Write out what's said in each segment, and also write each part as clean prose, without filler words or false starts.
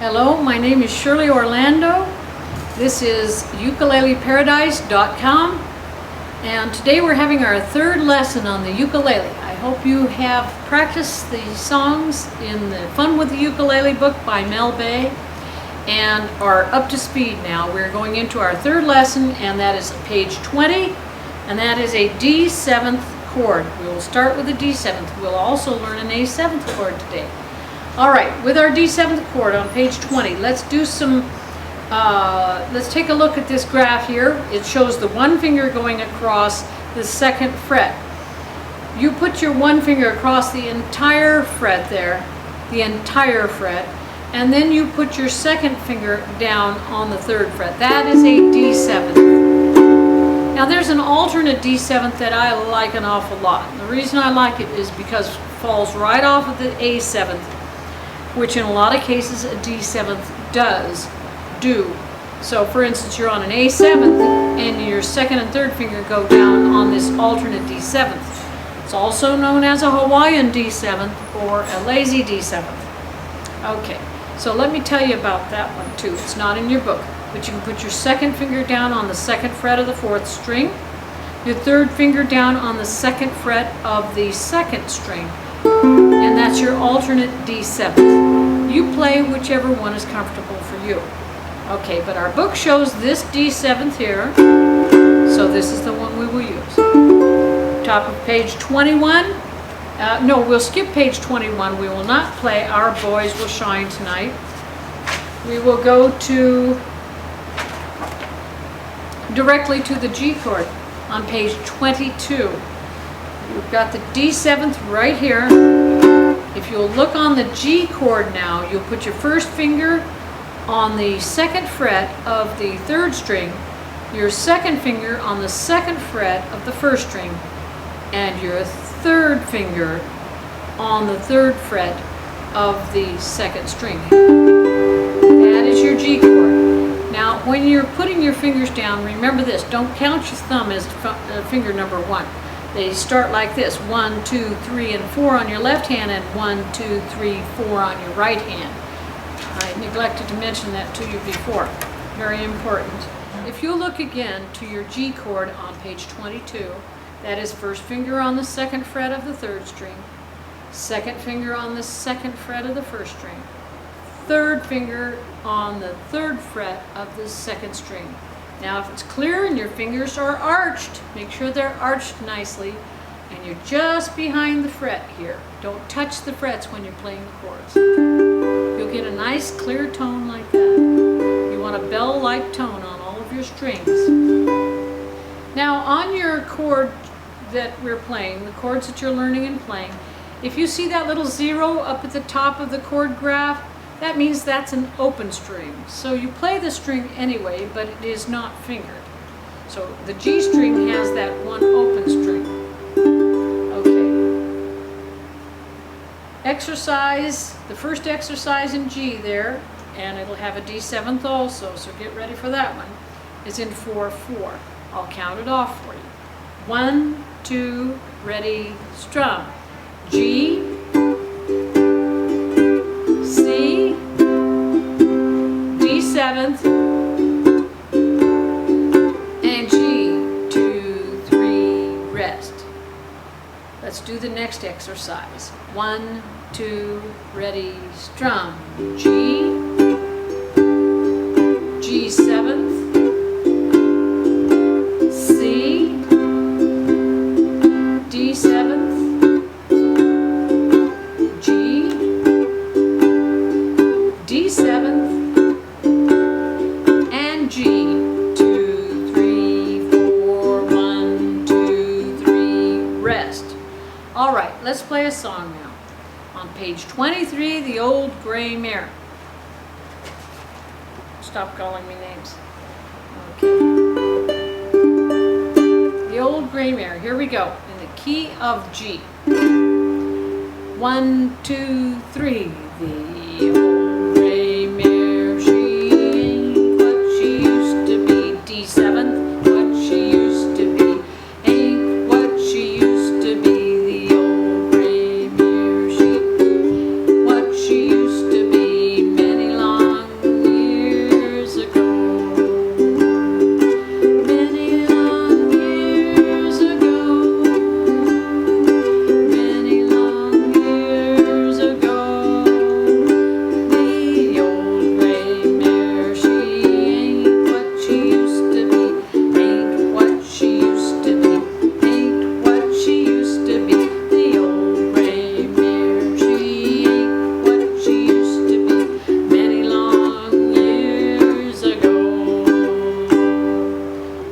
Hello, my name is Shirley Orlando. This is ukuleleparadise.com, and today we're having our third lesson on the ukulele. I hope you have practiced the songs in the Fun with the Ukulele book by Mel Bay and are up to speed now. We're going into our third lesson, and that is page 20, and that is a D7th chord. We will start with a D7th. We'll also learn an A7th chord today. All right, with our D7th chord on page 20, let's do some, let's take a look at this graph here. It shows the one finger going across the second fret. You put your one finger across the entire fret there, the entire fret, and then you put your second finger down on the third fret. That is a D7th. Now there's an alternate D7th that I like an awful lot. The reason I like it is because it falls right off of the A7th, which in a lot of cases a D7th does do. So for instance, you're on an A7th and your second and third finger go down on this alternate D7th. It's also known as a Hawaiian D7th or a lazy D7th. Okay, so let me tell you about that one too. It's not in your book, but you can put your second finger down on the second fret of the fourth string, your third finger down on the second fret of the second string, and that's your alternate D7th. You play whichever one is comfortable for you. Okay, but our book shows this D7th here, so this is the one we will use. Top of page 21. No, we'll skip page 21. We will not play Our Boys Will Shine tonight. We will go to directly to the G chord on page 22. We've got the D7th right here. If you'll look on the G chord now, you'll put your first finger on the second fret of the third string, your second finger on the second fret of the first string, and your third finger on the third fret of the second string. That is your G chord. Now, when you're putting your fingers down, remember this, don't count your thumb as finger number one. They start like this, 1, 2, 3, and 4 on your left hand, and 1, 2, 3, 4 on your right hand. I neglected to mention that to you before. Very important. If you look again to your G chord on page 22, that is first finger on the second fret of the third string, second finger on the second fret of the first string, third finger on the third fret of the second string. Now if it's clear and your fingers are arched, make sure they're arched nicely, and you're just behind the fret here. Don't touch the frets when you're playing the chords. You'll get a nice clear tone like that. You want a bell-like tone on all of your strings. Now on your chord that we're playing, the chords that you're learning and playing, if you see that little zero up at the top of the chord graph, that means that's an open string. So you play the string anyway, but it is not fingered. So the G string has that one open string. Okay. Exercise, the first exercise in G there, and it'll have a D7th also, so get ready for that one, is in 4/4. I'll count it off for you. 1, 2, ready, strum. G, C, D7th, and G, 2, 3, rest. Let's do the next exercise. 1, 2, ready, strum. G, G7th, C, D7th, G, D7th, and G. 2, 3, 4, 1, 2, 3, rest. All right, let's play a song now. On page 23, The Old Gray Mare. Stop calling me names. Okay. The Old Gray Mare. Here we go. In the key of G. 1, 2, 3. The old gray mare, she ain't what she used to be. D7th, what she used to be. Ain't what she used to be. The old gray mare, she what she used to be. Many long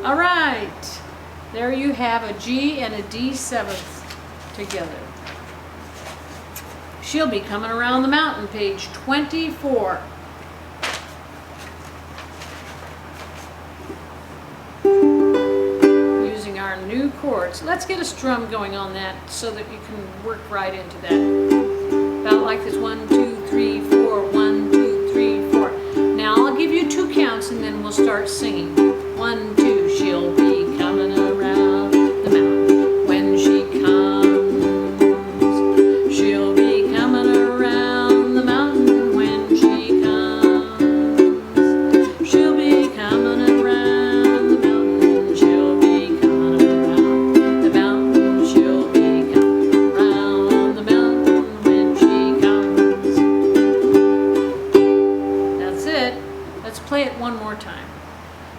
All right, there you have a G and a D seventh together. She'll be coming around the mountain, page 24. Using our new chords. Let's get a strum going on that so that you can work right into that. About like this, 1, 2, 3, 4, 1, 2, 3, 4. Now I'll give you 2 counts and then we'll start singing. 1, 2, she'll be coming around the mountain when she comes. She'll be coming around the mountain when she comes. She'll be coming around the mountain. She'll be coming around the mountain. She'll be coming around the mountain when she comes. That's it. Let's play it one more time.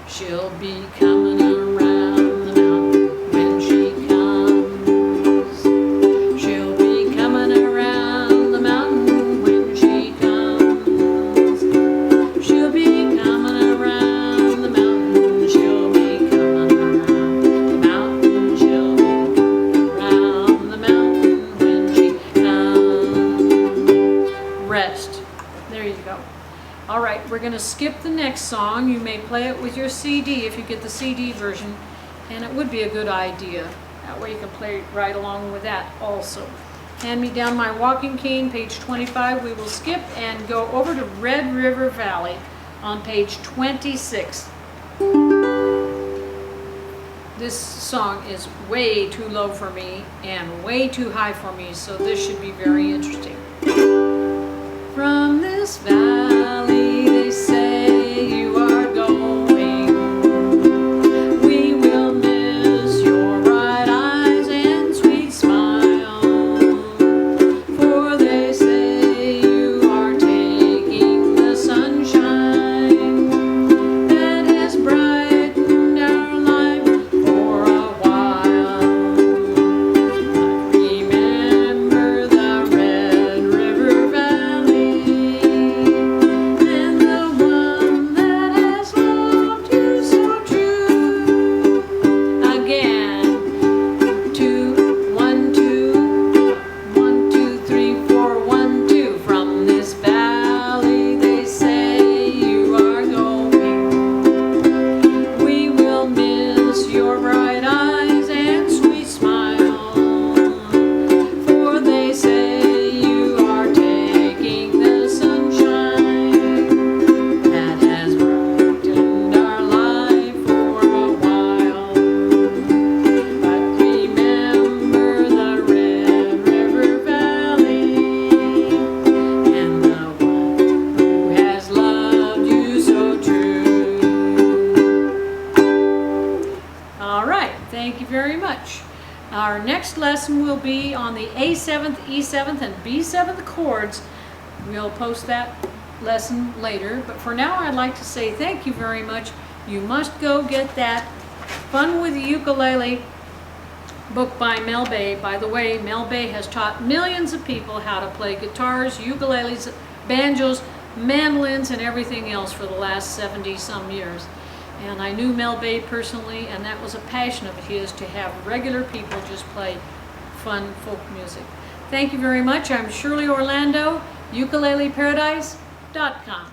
She'll be coming around the mountain when she comes. She'll be coming around the mountain when she comes. She'll be coming around the mountain. She'll be coming around the mountain. She'll be coming around the mountain when she comes. Rest. There you go. All right, we're going to skip the next song. You may play it with your CD if you get the CD version, and it would be a good idea. That way you can play right along with that also. Hand me down my walking cane, page 25. We will skip and go over to Red River Valley on page 26. This song is way too low for me and way too high for me, so this should be very interesting. From this valley they say you are going. We will miss your bright eyes and sweet smile. For they say you are taking the sunshine that has brightened our life for a while. But remember the Red River Valley. Thank you very much. Our next lesson will be on the A7th, E7th, and B7th chords. We'll post that lesson later, but for now I'd like to say thank you very much. You must go get that Fun with the Ukulele book by Mel Bay. By the way, Mel Bay has taught millions of people how to play guitars, ukuleles, banjos, mandolins, and everything else for the last 70-some years. And I knew Mel Bay personally, and that was a passion of his, to have regular people just play fun folk music. Thank you very much. I'm Shirley Orlando, ukuleleparadise.com.